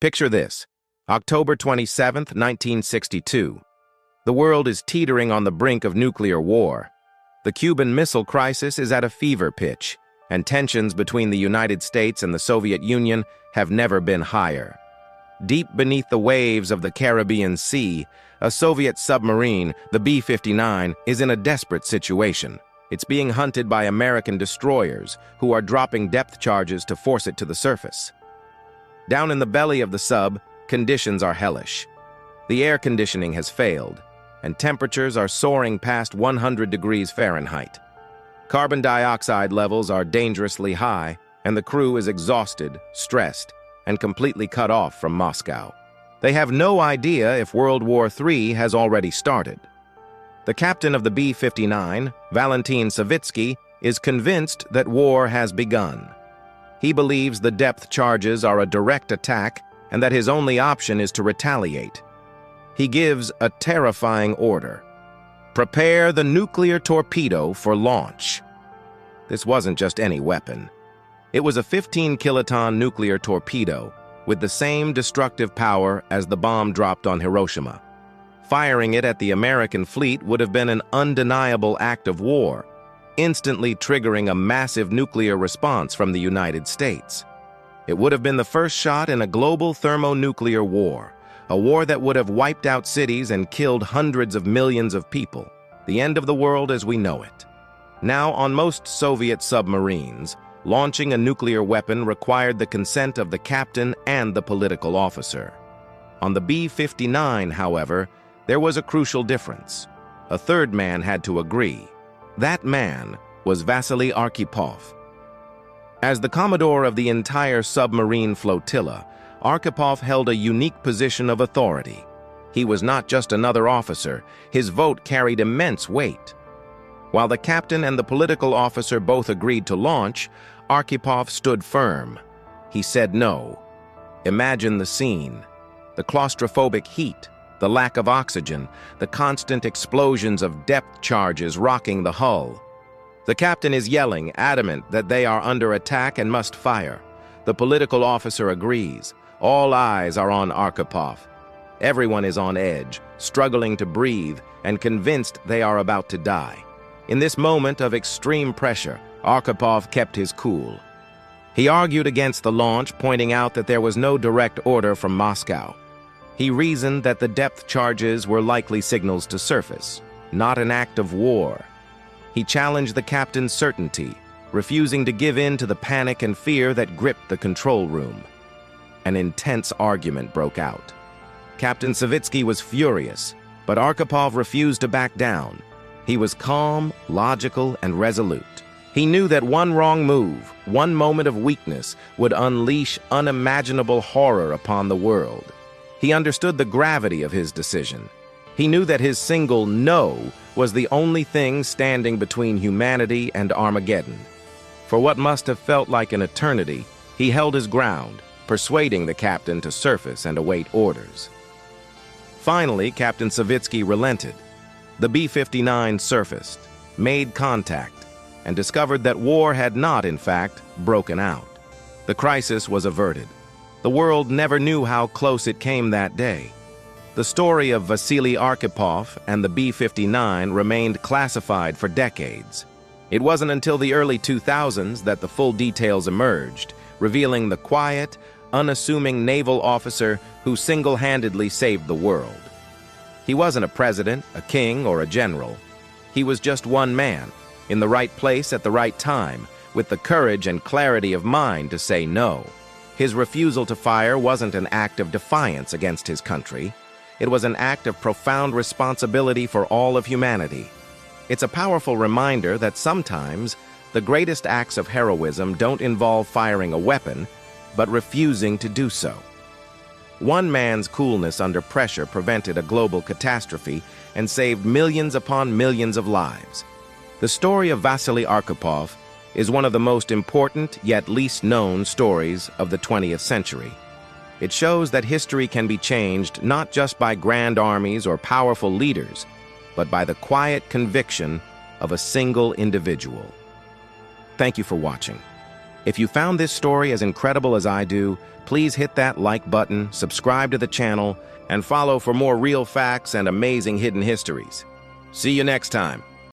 Picture this: October 27, 1962. The world is teetering on the brink of nuclear war. The Cuban Missile Crisis is at a fever pitch, and tensions between the United States and the Soviet Union have never been higher. Deep beneath the waves of the Caribbean Sea, a Soviet submarine, the B-59, is in a desperate situation. It's being hunted by American destroyers, who are dropping depth charges to force it to the surface. Down in the belly of the sub, conditions are hellish. The air conditioning has failed, and temperatures are soaring past 100 degrees Fahrenheit. Carbon dioxide levels are dangerously high, and the crew is exhausted, stressed, and completely cut off from Moscow. They have no idea if World War III has already started. The captain of the B-59, Vasily Arkhipov, is convinced that war has begun. He believes the depth charges are a direct attack and that his only option is to retaliate. He gives a terrifying order: prepare the nuclear torpedo for launch. This wasn't just any weapon. It was a 15-kiloton nuclear torpedo with the same destructive power as the bomb dropped on Hiroshima. Firing it at the American fleet would have been an undeniable act of war, instantly triggering a massive nuclear response from the United States. It would have been the first shot in a global thermonuclear war, a war that would have wiped out cities and killed hundreds of millions of people, the end of the world as we know it. Now, on most Soviet submarines, launching a nuclear weapon required the consent of the captain and the political officer. On the B-59, however, there was a crucial difference. A third man had to agree. That man was Vasily Arkhipov. As the commodore of the entire submarine flotilla, Arkhipov held a unique position of authority. He was not just another officer. His vote carried immense weight. While the captain and the political officer both agreed to launch, Arkhipov stood firm. He said no. Imagine the scene: the claustrophobic heat, the lack of oxygen, the constant explosions of depth charges rocking the hull. The captain is yelling, adamant that they are under attack and must fire. The political officer agrees. All eyes are on Arkhipov. Everyone is on edge, struggling to breathe, and convinced they are about to die. In this moment of extreme pressure, Arkhipov kept his cool. He argued against the launch, pointing out that there was no direct order from Moscow. He reasoned that the depth charges were likely signals to surface, not an act of war. He challenged the captain's certainty, refusing to give in to the panic and fear that gripped the control room. An intense argument broke out. Captain Savitsky was furious, but Arkhipov refused to back down. He was calm, logical, and resolute. He knew that one wrong move, one moment of weakness, would unleash unimaginable horror upon the world. He understood the gravity of his decision. He knew that his single no was the only thing standing between humanity and Armageddon. For what must have felt like an eternity, he held his ground, persuading the captain to surface and await orders. Finally, Captain Savitsky relented. The B-59 surfaced, made contact, and discovered that war had not, in fact, broken out. The crisis was averted. The world never knew how close it came that day. The story of Vasily Arkhipov and the B-59 remained classified for decades. It wasn't until the early 2000s that the full details emerged, revealing the quiet, unassuming naval officer who single-handedly saved the world. He wasn't a president, a king, or a general. He was just one man, in the right place at the right time, with the courage and clarity of mind to say no. His refusal to fire wasn't an act of defiance against his country. It was an act of profound responsibility for all of humanity. It's a powerful reminder that sometimes the greatest acts of heroism don't involve firing a weapon, but refusing to do so. One man's coolness under pressure prevented a global catastrophe and saved millions upon millions of lives. The story of Vasily Arkhipov is one of the most important yet least known stories of the 20th century. It shows that history can be changed not just by grand armies or powerful leaders, but by the quiet conviction of a single individual. Thank you for watching. If you found this story as incredible as I do, please hit that like button, subscribe to the channel, and follow for more real facts and amazing hidden histories. See you next time.